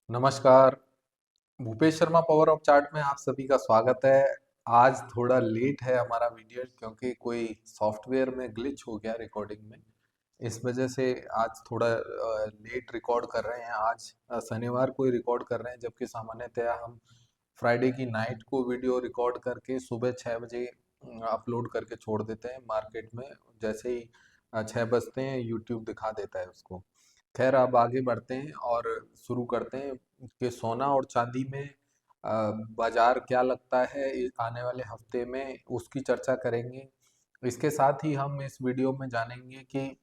नमस्कार। Bhupesh Sharma power of chart में आप सभी का स्वागत है। आज थोड़ा लेट है हमारा वीडियो क्योंकि कोई सॉफ्टवेयर में ग्लिच हो गया रिकॉर्डिंग में। इस वजह से आज थोड़ा लेट रिकॉर्ड कर रहे हैं। आज शनिवार को ही रिकॉर्ड कर रहे हैं, जबकि सामान्यतया हम फ्राइडे की नाइट को वीडियो रिकॉर्ड करके सुबह 6 बजे अपलोड करके छोड़ देते हैं मार्केट में। जैसे ही 6 बजते हैं यूट्यूब दिखा देता है उसको। खैर, अब आगे बढ़ते हैं और शुरू करते हैं कि सोना और चांदी में बाजार क्या लगता है आने वाले हफ्ते में, उसकी चर्चा करेंगे। इसके साथ ही हम इस वीडियो में जानेंगे कि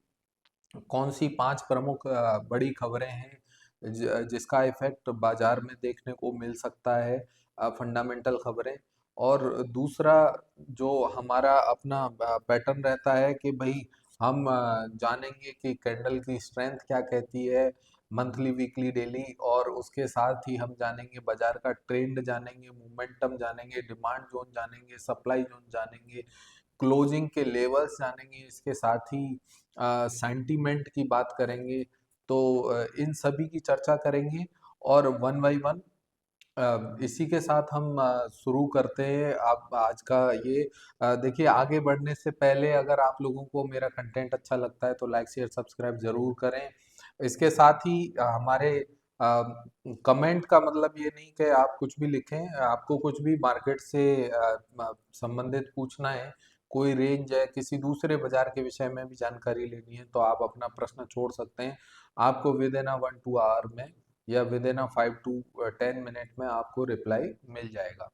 कौन सी 5 प्रमुख बड़ी खबरें हैं जिसका इफेक्ट बाजार में देखने को मिल सकता है, फंडामेंटल खबरें। और दूसरा, जो हमारा अपना पैटर्न रहता है कि भाई हम जानेंगे कि कैंडल की स्ट्रेंथ क्या कहती है, मंथली वीकली डेली। और उसके साथ ही हम जानेंगे बाजार का ट्रेंड, जानेंगे मोमेंटम, जानेंगे डिमांड जोन, जानेंगे सप्लाई जोन, जानेंगे क्लोजिंग के लेवल्स, जानेंगे। इसके साथ ही सेंटीमेंट की बात करेंगे। तो इन सभी की चर्चा करेंगे और वन बाय वन इसी के साथ हम शुरू करते हैं आप आज का ये। देखिए, आगे बढ़ने से पहले अगर आप लोगों को मेरा कंटेंट अच्छा लगता है तो लाइक शेयर सब्सक्राइब जरूर करें। इसके साथ ही हमारे कमेंट का मतलब ये नहीं कि आप कुछ भी लिखें। आपको कुछ भी मार्केट से संबंधित पूछना है, कोई रेंज है, किसी दूसरे बाजार के विषय में भी जानकारी लेनी है, तो आप अपना प्रश्न छोड़ सकते हैं। आपको विद इन 1-2 आवर में या विद इन 5 to 10 मिनट में आपको रिप्लाई मिल जाएगा।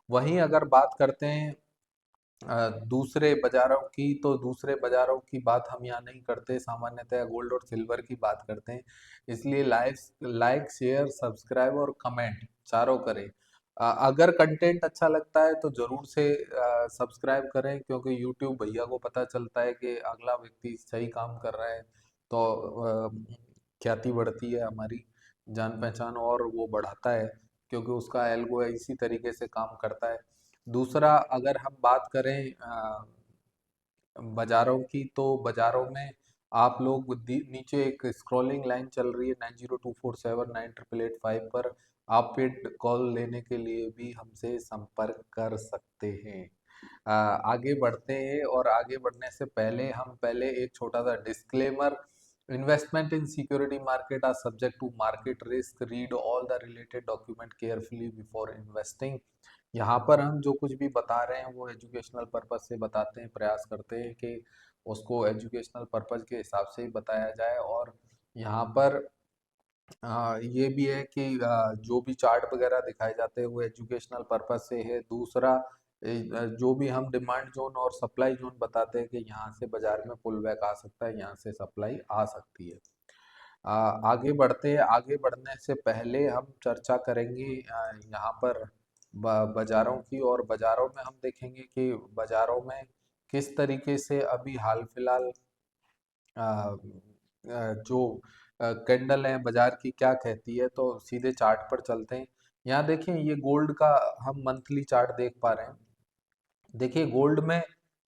वहीं अगर बात करते हैं दूसरे बाजारों की, तो दूसरे बाजारों की बात हम यहाँ नहीं करते, सामान्यतः गोल्ड और सिल्वर की बात करते हैं। इसलिए लाइक लाइक शेयर सब्सक्राइब और कमेंट चारों करें। अगर कंटेंट अच्छा लगता है तो जरूर से सब्सक्राइब करें, क्योंकि यूट्यूब भैया को पता चलता है कि अगला व्यक्ति सही काम कर रहा है, तो ख्याति बढ़ती है हमारी, जान पहचान और वो बढ़ाता है, क्योंकि उसका एल्गो इसी तरीके से काम करता है। दूसरा, अगर हम बात करें बाजारों की, तो बाजारों में आप लोग नीचे एक स्क्रॉलिंग लाइन चल रही है 9024798885 पर। आप पेड कॉल लेने के लिए भी हमसे संपर्क कर सकते हैं। आगे बढ़ते हैं और आगे बढ़ने से पहले हम पहले एक छोटा सा disclaimer. Investment in security market are subject to market risk, read all the related document carefully before investing. यहाँ पर हम जो कुछ भी बता रहे हैं वो एजुकेशनल पर्पज से बताते हैं, प्रयास करते हैं कि उसको एजुकेशनल पर्पज के हिसाब से ही बताया जाए। और यहाँ पर ये भी है कि जो भी चार्ट वगैरह दिखाए जाते हैं वो एजुकेशनल पर्पज से है। दूसरा, जो भी हम डिमांड जोन और सप्लाई जोन बताते हैं कि यहाँ से बाजार में पुल बैक आ सकता है, यहाँ से सप्लाई आ सकती है। आगे बढ़ते हैं। आगे बढ़ने से पहले हम चर्चा करेंगे यहाँ पर बाजारों की। और बाजारों में हम देखेंगे कि बाजारों में किस तरीके से अभी हाल फिलहाल जो कैंडल है बाजार की क्या कहती है। तो सीधे चार्ट पर चलते हैं। यहाँ देखें, ये गोल्ड का हम मंथली चार्ट देख पा रहे हैं। देखिए, गोल्ड में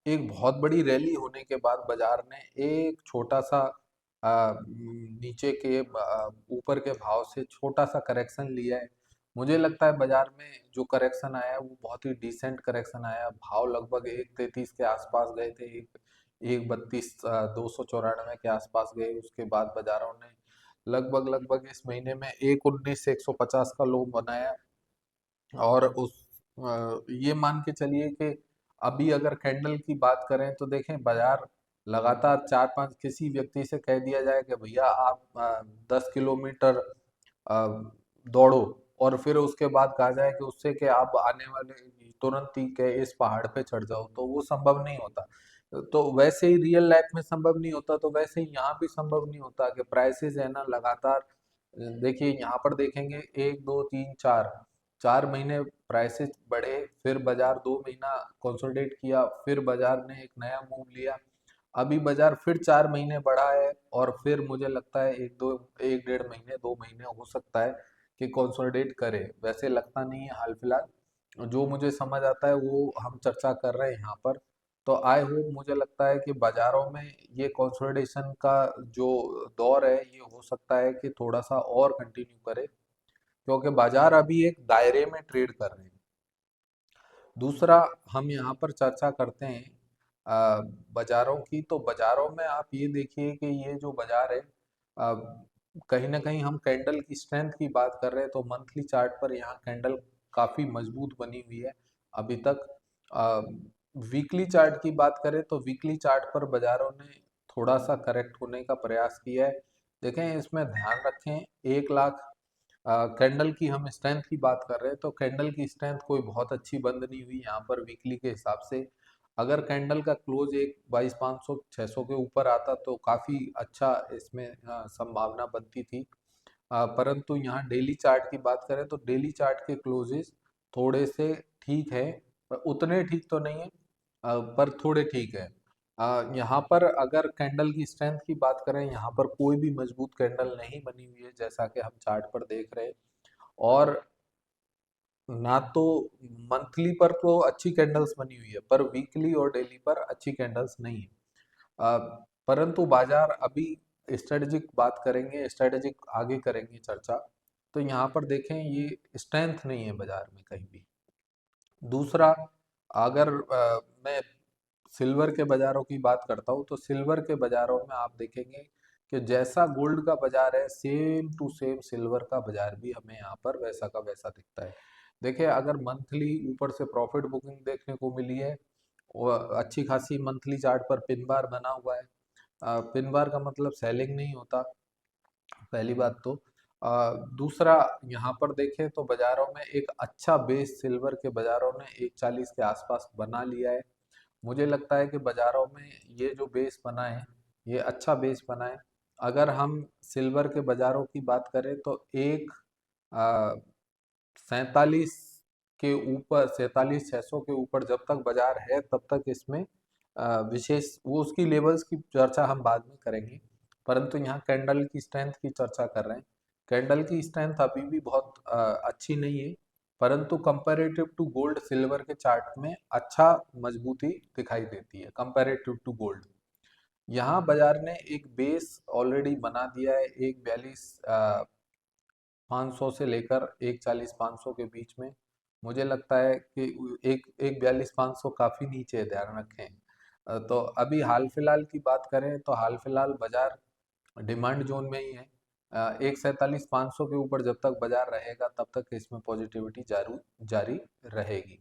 एक बहुत बड़ी रैली होने के बाद बाजार ने एक छोटा सा नीचे के ऊपर के भाव से छोटा सा करेक्शन लिया है। मुझे लगता है बाजार में जो करेक्शन आया है वो बहुत ही डिसेंट करेक्शन आया। भाव लगभग 133 के आसपास गए थे, एक 132 294 के आसपास गए। उसके बाद बाजारों ने लगभग लगभग इस महीने में 119 से 150 का लो बनाया। और ये मान के चलिए कि अभी अगर कैंडल की बात करें तो देखें, बाजार लगातार 4-5 किसी व्यक्ति से कह दिया जाए कि भैया आप 10 किलोमीटर दौड़ो, और फिर उसके बाद कहा जाए कि उससे कि आप आने वाले तुरंत ही के इस पहाड़ पे चढ़ जाओ, तो वो संभव नहीं होता। तो वैसे ही रियल लाइफ में संभव नहीं होता, तो वैसे ही यहाँ भी संभव नहीं होता कि प्राइसेस है ना लगातार। देखिए, यहाँ पर देखेंगे 1 2 3 4 4 महीने प्राइसेस बढ़े, फिर बाजार 2 महीना कंसोलिडेट किया, फिर बाजार ने एक नया मूव लिया। अभी बाजार फिर 4 महीने बढ़ा है, और फिर मुझे लगता है 1 डेढ़ महीने 2 महीने हो सकता है कि कंसोलिडेट करे। वैसे लगता नहीं है हाल फिलहाल। जो मुझे समझ आता है वो हम चर्चा कर रहे हैं यहाँ पर। तो आई होप, मुझे लगता है कि बाजारों में ये कंसोलिडेशन का जो दौर है ये हो सकता है कि थोड़ा सा और कंटिन्यू करे। क्योंकि बाजार अभी एक दायरे में ट्रेड कर रहे हैं। दूसरा, हम यहाँ पर चर्चा करते हैं अ, बाजारों की। तो बाजारों में आप ये देखिए कि ये जो बाजार है, कहीं ना कहीं हम कैंडल की स्ट्रेंथ की बात कर रहे हैं तो मंथली चार्ट पर यहाँ कैंडल काफी मजबूत बनी हुई है अभी तक। वीकली चार्ट की बात करें तो वीकली चार्ट पर बाजारों ने थोड़ा सा करेक्ट होने का प्रयास किया है। देखें, इसमें ध्यान रखें, 1 लाख कैंडल की हम स्ट्रेंथ की बात कर रहे हैं तो कैंडल की स्ट्रेंथ कोई बहुत अच्छी बंद नहीं हुई यहाँ पर वीकली के हिसाब से। अगर कैंडल का क्लोज एक 22,500 600 के ऊपर आता तो काफी अच्छा इसमें संभावना बनती थी। परंतु यहाँ डेली चार्ट की बात करें तो डेली चार्ट के क्लोजेस थोड़े से ठीक है, पर उतने ठीक तो नहीं है, पर थोड़े ठीक है। यहाँ पर अगर कैंडल की स्ट्रेंथ की बात करें, यहाँ पर कोई भी मजबूत कैंडल नहीं बनी हुई है जैसा कि हम चार्ट पर देख रहे हैं। और ना तो मंथली पर तो अच्छी कैंडल्स बनी हुई है, पर वीकली और डेली पर अच्छी कैंडल्स नहीं है। अ, परंतु बाजार अभी स्ट्रेटेजिक बात करेंगे, स्ट्रेटेजिक आगे करेंगे चर्चा। तो यहाँ पर देखें, ये स्ट्रेंथ नहीं है बाजार में कहीं भी। दूसरा, अगर मैं सिल्वर के बाजारों की बात करता हूँ तो सिल्वर के बाजारों में आप देखेंगे कि जैसा गोल्ड का बाजार है, सेम टू सेम सिल्वर का बाजार भी हमें यहाँ पर वैसा का वैसा दिखता है। देखिए, अगर मंथली ऊपर से प्रॉफिट बुकिंग देखने को मिली है और अच्छी खासी मंथली चार्ट पर पिन बार बना हुआ है। पिन बार का मतलब सेलिंग नहीं होता, पहली बात तो। दूसरा, यहाँ पर देखें तो बाजारों में एक अच्छा बेस सिल्वर के बाजारों ने 140 के आसपास बना लिया है। मुझे लगता है कि बाजारों में ये जो बेस बना है, ये अच्छा बेस बना है। अगर हम सिल्वर के बाजारों की बात करें तो एक 47 के ऊपर, 47,600 के ऊपर जब तक बाजार है तब तक इसमें विशेष वो उसकी लेवल्स की चर्चा हम बाद में करेंगे। परंतु यहाँ कैंडल की स्ट्रेंथ की चर्चा कर रहे हैं। कैंडल की स्ट्रेंथ अभी भी बहुत अच्छी नहीं है, परंतु कंपैरेटिव टू गोल्ड सिल्वर के चार्ट में अच्छा मजबूती दिखाई देती है कंपैरेटिव टू गोल्ड। यहाँ बाजार ने एक बेस ऑलरेडी बना दिया है, एक 42,500 से लेकर 140,500 के बीच में। मुझे लगता है कि एक एक 42,500 काफी नीचे है, ध्यान रखें। तो अभी हाल फिलहाल की बात करें तो हाल फिलहाल बाजार डिमांड जोन में ही है। एक 47,500 के ऊपर जब तक बाजार रहेगा तब तक इसमें पॉजिटिविटी जारी जारी रहेगी।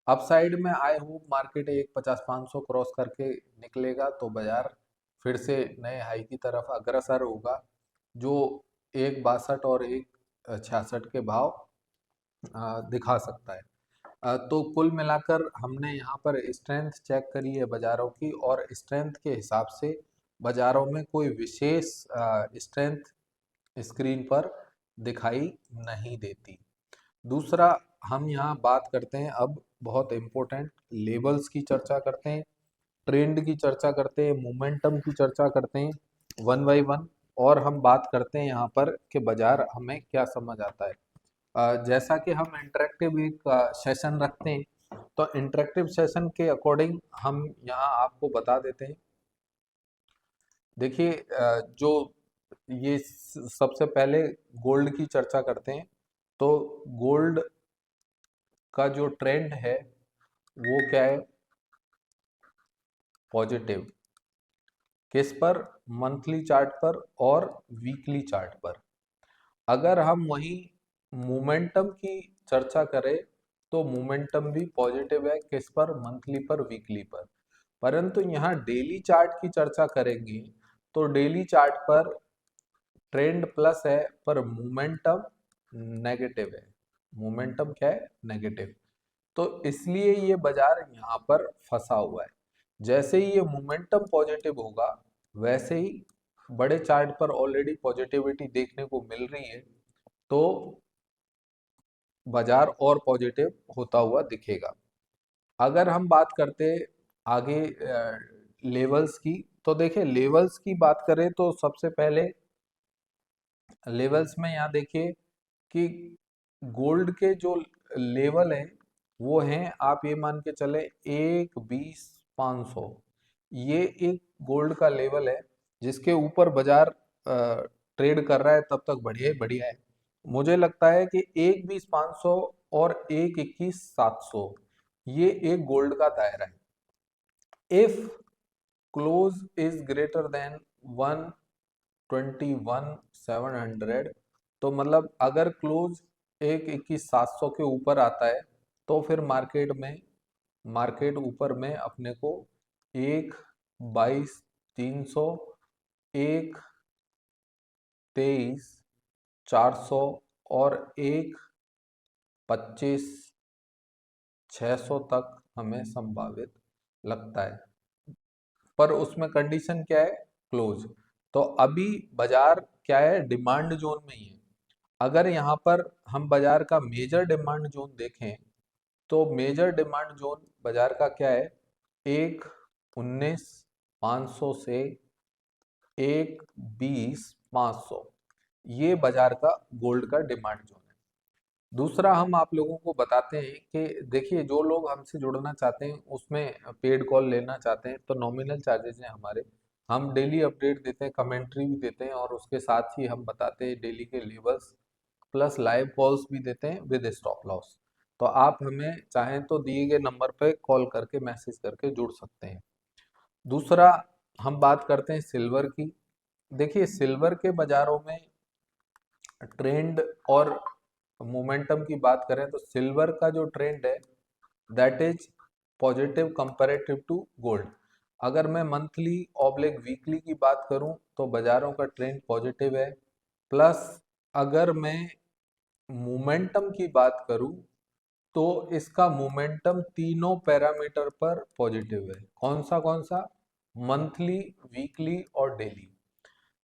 अपसाइड में आई होप मार्केट एक 50,500 क्रॉस करके निकलेगा तो बाजार फिर से नए हाई की तरफ अग्रसर होगा, जो 1,62 और 1,66 के भाव दिखा सकता है। तो कुल मिलाकर हमने यहाँ पर स्ट्रेंथ चेक करी है बाजारों की, और स्ट्रेंथ के हिसाब से बाजारों में कोई विशेष स्ट्रेंथ स्क्रीन पर दिखाई नहीं देती। दूसरा, हम यहाँ बात करते हैं अब बहुत इम्पोर्टेंट लेवल्स की चर्चा करते हैं, ट्रेंड की चर्चा करते हैं, मोमेंटम की चर्चा करते हैं वन बाई वन। और हम बात करते हैं यहाँ पर कि बाजार हमें क्या समझ आता है। जैसा कि हम इंटरेक्टिव एक सेशन रखते हैं तो इंटरेक्टिव सेशन के अकॉर्डिंग हम यहाँ आपको बता देते हैं। देखिए, जो ये सबसे पहले गोल्ड की चर्चा करते हैं। तो गोल्ड का जो ट्रेंड है वो क्या है? पॉजिटिव। किस पर? मंथली चार्ट पर और वीकली चार्ट पर। अगर हम वही मोमेंटम की चर्चा करें तो मोमेंटम भी पॉजिटिव है, किस पर? मंथली पर, वीकली पर। परंतु यहाँ डेली चार्ट की चर्चा करेंगे तो डेली चार्ट पर ट्रेंड प्लस है पर मोमेंटम नेगेटिव है। मोमेंटम क्या है? नेगेटिव। तो इसलिए ये बाजार यहाँ पर फंसा हुआ है। जैसे ही ये मोमेंटम पॉजिटिव होगा वैसे ही बड़े चार्ट पर ऑलरेडी पॉजिटिविटी देखने को मिल रही है, तो बाजार और पॉजिटिव होता हुआ दिखेगा। अगर हम बात करते आगे लेवल्स की, तो देखिए लेवल्स की बात करें तो सबसे पहले लेवल्स में यहाँ देखिए कि गोल्ड के जो लेवल हैं वो हैं, आप ये मान के चले 1,20,500। ये एक गोल्ड का लेवल है जिसके ऊपर बाजार ट्रेड कर रहा है, तब तक बढ़िया ही बढ़िया है। मुझे लगता है कि 1,20,500 और 1,21,700 ये एक गोल्ड का दायरा है। If close is greater than 121,700, तो मतलब अगर क्लोज 1,21,700 के ऊपर आता है तो फिर मार्केट ऊपर में अपने को 1,22,300, 1,23,400 और 1,25,600 तक हमें संभावित लगता है। पर उसमें कंडीशन क्या है? क्लोज। तो अभी बाजार क्या है? डिमांड जोन में ही है। अगर यहाँ पर हम बाजार का मेजर डिमांड जोन देखें तो मेजर डिमांड जोन बाजार का क्या है? 1,19,500 से 1,20,500, ये बाजार का गोल्ड का डिमांड जोन है। दूसरा हम आप लोगों को बताते हैं कि देखिए, जो लोग हमसे जुड़ना चाहते हैं उसमें पेड कॉल लेना चाहते हैं तो नॉमिनल चार्जेस हैं हमारे। हम डेली अपडेट देते हैं, कमेंट्री भी देते हैं और उसके साथ ही हम बताते हैं डेली के लेवल्स, प्लस लाइव कॉल्स भी देते हैं विद स्टॉप लॉस। तो आप हमें चाहें तो दिए गए नंबर पे कॉल करके मैसेज करके जुड़ सकते हैं। दूसरा हम बात करते हैं सिल्वर की। देखिए, सिल्वर के बाजारों में ट्रेंड और मोमेंटम की बात करें तो सिल्वर का जो ट्रेंड है that is positive comparative to gold. अगर मैं मंथली ऑब्लिक वीकली की बात करूं तो बाजारों का ट्रेंड पॉजिटिव है। प्लस अगर मैं मोमेंटम की बात करूं तो इसका मोमेंटम तीनों पैरामीटर पर पॉजिटिव है। कौन सा? मंथली, वीकली और डेली।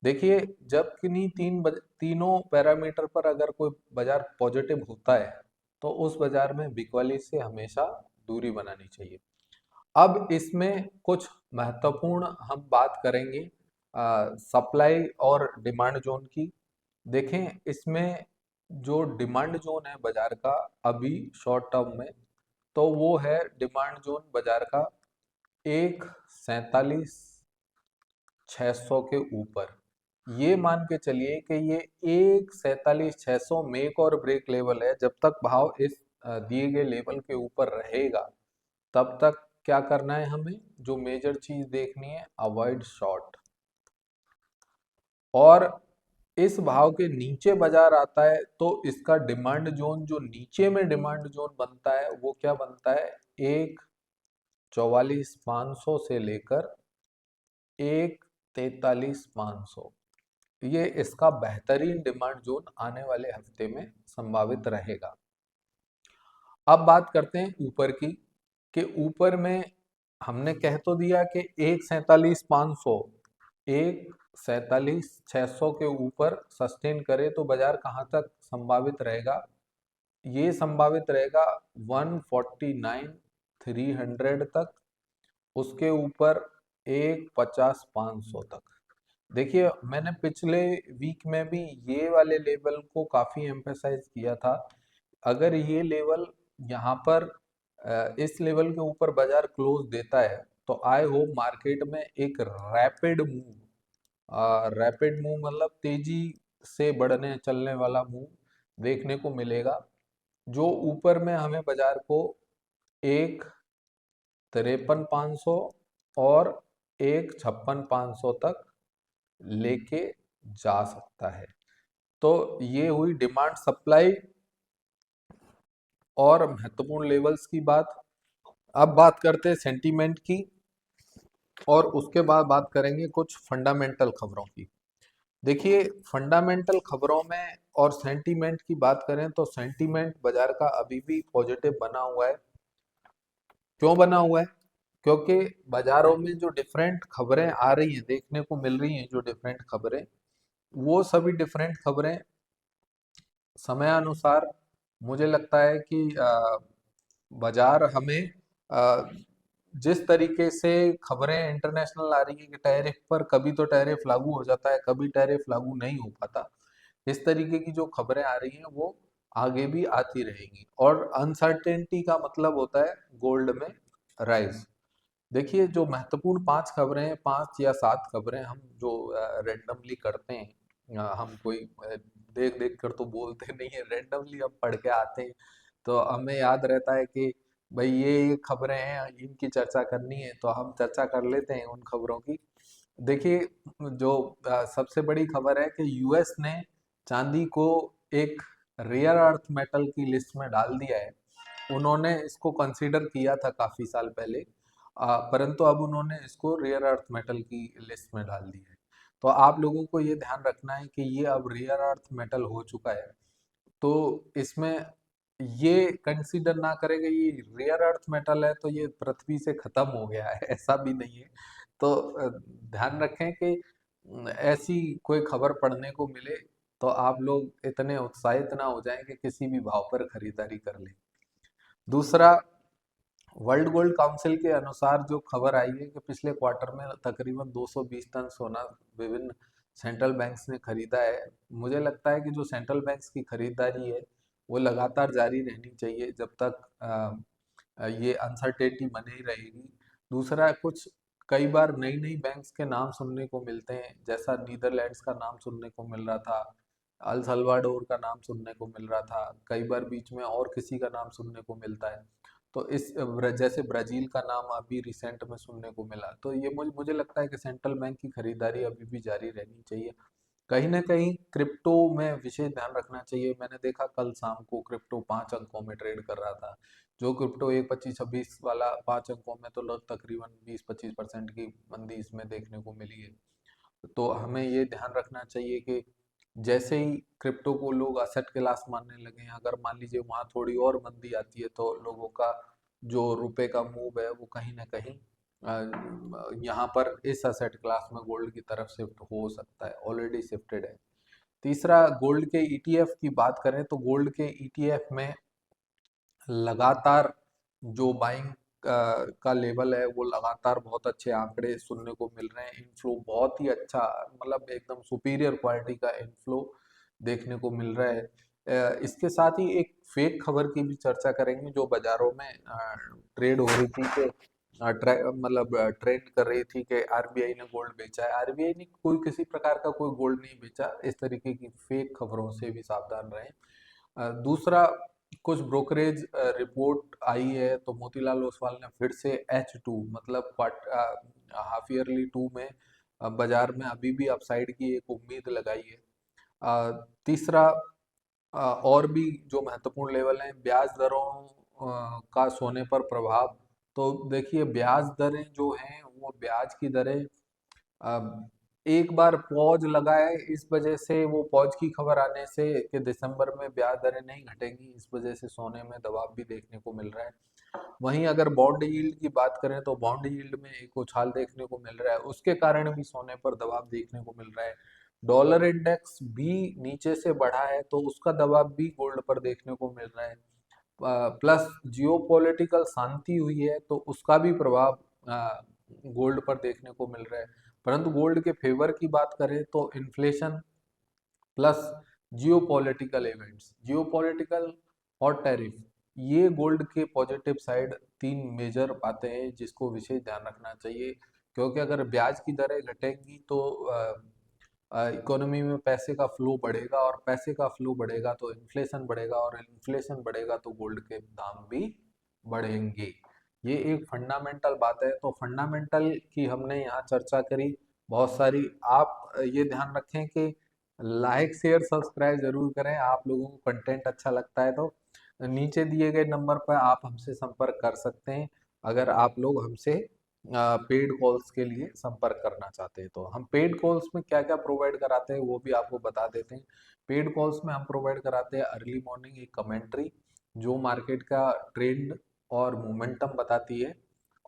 देखिए, जब किन्हीं तीनों पैरामीटर पर अगर कोई बाजार पॉजिटिव होता है तो उस बाजार में बिकवाली से हमेशा दूरी बनानी चाहिए। अब इसमें कुछ महत्वपूर्ण हम बात करेंगे सप्लाई और डिमांड जोन की। देखें, इसमें जो डिमांड जोन है बाजार का अभी शॉर्ट टर्म में, तो वो है डिमांड जोन बाजार का 1,47,600 के ऊपर। ये मान के चलिए कि ये 1,47,600 मेक और ब्रेक लेवल है। जब तक भाव इस दिए गए लेवल के ऊपर रहेगा तब तक क्या करना है हमें? जो मेजर चीज देखनी है, अवॉइड शॉर्ट। और इस भाव के नीचे बाजार आता है तो इसका डिमांड जोन, जो नीचे में डिमांड जोन बनता है वो क्या बनता है? 1,44,500 से लेकर 1,43,500, ये इसका बेहतरीन डिमांड जोन आने वाले हफ्ते में संभावित रहेगा। अब बात करते हैं ऊपर की, कि ऊपर में हमने कह तो दिया कि 1,47,500, 1,47,600 के ऊपर सस्टेन करे तो बाजार कहाँ तक संभावित रहेगा? ये संभावित रहेगा 149,300 तक, उसके ऊपर 150,500 तक। देखिए, मैंने पिछले वीक में भी ये वाले लेवल को काफी एम्फेसाइज किया था। अगर ये लेवल यहाँ पर इस लेवल के ऊपर बाजार क्लोज देता है तो आई होप मार्केट में एक रैपिड मूव मतलब तेजी से बढ़ने चलने वाला मूव देखने को मिलेगा, जो ऊपर में हमें बाजार को 1,53,500 और 1,56,500 तक लेके जा सकता है। तो ये हुई डिमांड सप्लाई और महत्वपूर्ण लेवल्स की बात। अब बात करते हैं सेंटीमेंट की और उसके बाद बात करेंगे कुछ फंडामेंटल खबरों की। देखिए, फंडामेंटल खबरों में और सेंटीमेंट की बात करें तो सेंटीमेंट बाजार का अभी भी पॉजिटिव बना हुआ है। क्यों बना हुआ है? क्योंकि बाजारों में जो डिफरेंट खबरें आ रही हैं, देखने को मिल रही हैं, जो डिफरेंट खबरें, वो सभी डिफरेंट खबरें समयानुसार मुझे लगता है कि बाजार हमें जिस तरीके से खबरें इंटरनेशनल आ रही है कि टैरिफ पर कभी तो टैरिफ लागू हो जाता है, कभी टैरिफ लागू नहीं हो पाता, इस तरीके की जो खबरें आ रही हैं वो आगे भी आती रहेंगी। और अनसर्टेनिटी का मतलब होता है गोल्ड में राइज। देखिए, जो महत्वपूर्ण 5 खबरें हैं, 5 या 7 खबरें हम जो रेंडमली करते हैं हम कोई देख देख कर तो बोलते नहीं है, रेंडमली हम पढ़ के आते हैं। तो हमें याद रहता है कि भाई ये खबरें हैं, इनकी चर्चा करनी है, तो हम चर्चा कर लेते हैं उन खबरों की। देखिए, जो सबसे बड़ी खबर है कि यूएस ने चांदी को एक रेयर अर्थ मेटल की लिस्ट में डाल दिया है। उन्होंने इसको कंसीडर किया था काफी साल पहले, परंतु अब उन्होंने इसको रेयर अर्थ मेटल की लिस्ट में डाल दिया है। तो आप लोगों को ये ध्यान रखना है कि ये अब रेयर अर्थ मेटल हो चुका है। तो इसमें ये कंसीडर ना करेंगे ये रेयर अर्थ मेटल है तो ये पृथ्वी से खत्म हो गया है, ऐसा भी नहीं है। तो ध्यान रखें कि ऐसी कोई खबर पढ़ने को मिले तो आप लोग इतने उत्साहित ना हो जाएं कि किसी भी भाव पर खरीदारी कर लें। दूसरा, वर्ल्ड गोल्ड काउंसिल के अनुसार जो खबर आई है कि पिछले क्वार्टर में तकरीबन 220 टन सोना विभिन्न सेंट्रल बैंक्स ने खरीदा है। मुझे लगता है कि जो सेंट्रल बैंक्स की खरीदारी है वो लगातार जारी रहनी चाहिए जब तक ये अनसर्टेनिटी बनी ही रहेगी। दूसरा, कुछ कई बार नई नई बैंक्स के नाम सुनने को मिलते हैं, जैसा नीदरलैंड्स का नाम सुनने को मिल रहा था, अल सल्वाडोर का नाम सुनने को मिल रहा था, कई बार बीच में और किसी का नाम सुनने को मिलता है। तो जैसे ब्राजील का नाम अभी रिसेंट में सुनने को मिला। तो ये मुझे मुझे लगता है कि सेंट्रल बैंक की खरीदारी अभी भी जारी रहनी चाहिए। कहीं ना कहीं क्रिप्टो में विशेष ध्यान रखना चाहिए। मैंने देखा कल शाम को क्रिप्टो 5 अंकों में ट्रेड कर रहा था। जो क्रिप्टो 1 25 26 वाला 5 अंकों में, तो लोग तकरीबन 20 25% की मंदी इसमें देखने को मिली है। तो हमें ये ध्यान रखना चाहिए कि जैसे ही क्रिप्टो को लोग असेट क्लास मानने लगे हैं, अगर मान लीजिए वहाँ थोड़ी और मंदी आती है तो लोगों का जो रुपए का मूव है वो कहीं ना कहीं यहाँ पर इस असेट क्लास में गोल्ड की तरफ शिफ्ट हो सकता है, ऑलरेडी शिफ्टेड है। तीसरा, गोल्ड के ईटीएफ की बात करें तो गोल्ड के ईटीएफ में लगातार जो बाइंग का लेवल है वो लगातार बहुत अच्छे आंकड़े सुनने को मिल रहे हैं। इनफ्लो बहुत ही अच्छा, मतलब एकदम सुपीरियर क्वालिटी का इनफ्लो देखने को मिल रहा है। इसके साथ ही एक फेक खबर की भी चर्चा करेंगे जो बाजारों में ट्रेड हो रही थी कि मतलब ट्रेंड कर रही थी कि आरबीआई ने गोल्ड बेचा है। आरबीआई ने कोई किसी प्रकार का कोई गोल्ड नहीं बेचा। इस तरीके की फेक खबरों से भी सावधान रहें। दूसरा, कुछ ब्रोकरेज रिपोर्ट आई है तो मोतीलाल ओसवाल ने फिर से H2 मतलब हाफ ईयरली टू में बाजार में अभी भी अपसाइड की एक उम्मीद लगाई है। तीसरा, और भी जो महत्वपूर्ण लेवल हैं, ब्याज दरों का सोने पर प्रभाव। तो देखिए, ब्याज दरें जो हैं वो ब्याज की दरें अब एक बार पॉज लगा है, इस वजह से वो पॉज की खबर आने से कि दिसंबर में ब्याज दरें नहीं घटेंगी, इस वजह से सोने में दबाव भी देखने को मिल रहा है। वहीं अगर बॉन्ड यील्ड की बात करें तो बॉन्ड यील्ड में एक उछाल देखने को मिल रहा है, उसके कारण भी सोने पर दबाव देखने को मिल रहा है। डॉलर इंडेक्स भी नीचे से बढ़ा है तो उसका दबाव भी गोल्ड पर देखने को मिल रहा है। प्लस जियोपॉलिटिकल शांति हुई है तो उसका भी प्रभाव गोल्ड पर देखने को मिल रहा है। परंतु गोल्ड के फेवर की बात करें तो inflation plus geopolitical events, geopolitical और टैरिफ, ये गोल्ड के पॉजिटिव साइड तीन मेजर बातें हैं जिसको विशेष ध्यान रखना चाहिए। क्योंकि अगर ब्याज की दरें घटेंगी तो इकोनॉमी में पैसे का फ्लो बढ़ेगा, और पैसे का फ्लो बढ़ेगा तो इन्फ्लेशन बढ़ेगा, और इन्फ्लेशन बढ़ेगा तो गोल्ड के दाम भी बढ़ेंगे। ये एक फंडामेंटल बात है। तो फंडामेंटल की हमने यहाँ चर्चा करी बहुत सारी। आप ये ध्यान रखें कि लाइक शेयर सब्सक्राइब जरूर करें। आप लोगों को कंटेंट अच्छा लगता है तो नीचे दिए गए नंबर पर आप हमसे संपर्क कर सकते हैं। अगर आप लोग हमसे पेड कॉल्स के लिए संपर्क करना चाहते हैं तो हम पेड कॉल्स में क्या क्या प्रोवाइड कराते हैं वो भी आपको बता देते हैं। पेड कॉल्स में हम प्रोवाइड कराते हैं अर्ली मॉर्निंग एक कमेंट्री जो मार्केट का ट्रेंड और मोमेंटम बताती है,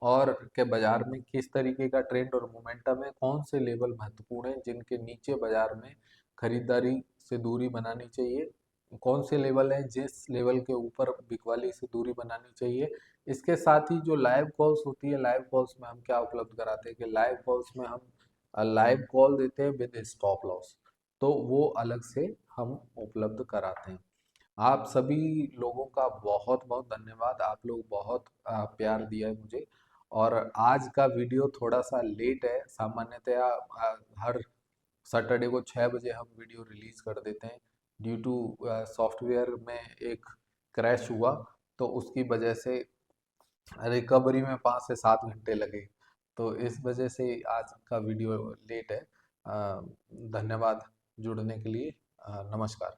और के बाजार में किस तरीके का ट्रेंड और मोमेंटम है, कौन से लेवल महत्वपूर्ण है जिनके नीचे बाजार में खरीदारी से दूरी बनानी चाहिए, कौन से लेवल हैं जिस लेवल के ऊपर बिकवाली से दूरी बनानी चाहिए। इसके साथ ही जो लाइव कॉल्स होती है, लाइव कॉल्स में हम क्या उपलब्ध कराते हैं कि लाइव कॉल्स में हम लाइव कॉल देते हैं विद स्टॉप लॉस, तो वो अलग से हम उपलब्ध कराते हैं। आप सभी लोगों का बहुत बहुत धन्यवाद। आप लोग बहुत प्यार दिया है मुझे। और आज का वीडियो थोड़ा सा लेट है, सामान्यतया हर सैटरडे को 6 बजे हम वीडियो रिलीज कर देते हैं। ड्यू टू सॉफ्टवेयर में एक क्रैश हुआ, तो उसकी वजह से रिकवरी में 5 से 7 घंटे लगे। तो इस वजह से आज का वीडियो लेट है। धन्यवाद जुड़ने के लिए। नमस्कार।